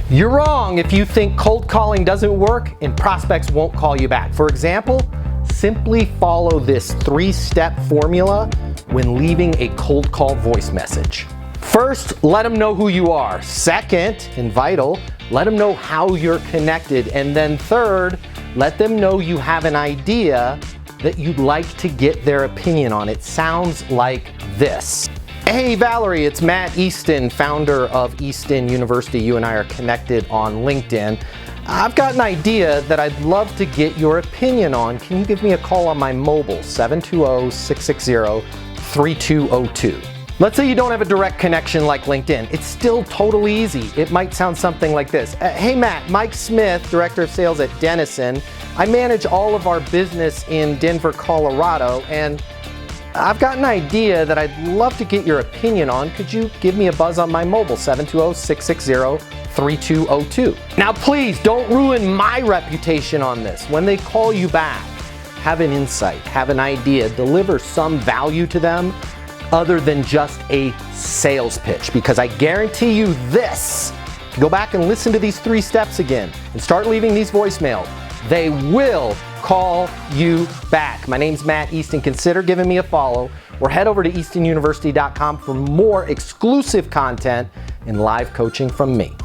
You're wrong if you think cold calling doesn't work and prospects won't call you back. For example, simply follow this 3-step formula when leaving a cold call voice message. First, let them know who you are. Second, and vital, let them know how you're connected. And then third, let them know you have an idea that you'd like to get their opinion on. It sounds like this. Hey Valerie, it's Matt Easton, founder of Easton University. You and I are connected on LinkedIn. I've got an idea that I'd love to get your opinion on. Can you give me a call on my mobile, 720-660-3202? Let's say you don't have a direct connection like LinkedIn. It's still totally easy. It might sound something like this. Hey Matt, Mike Smith, Director of Sales at Denison. I manage all of our business in Denver, Colorado, and I've got an idea that I'd love to get your opinion on. Could you give me a buzz on my mobile, 720-660-3202? Now please, don't ruin my reputation on this. When they call you back, have an insight, have an idea, deliver some value to them other than just a sales pitch. Because I guarantee you this, if you go back and listen to these 3 steps again and start leaving these voicemails, they will call you back. My name's Matt Easton. Consider giving me a follow, or head over to eastonuniversity.com for more exclusive content and live coaching from me.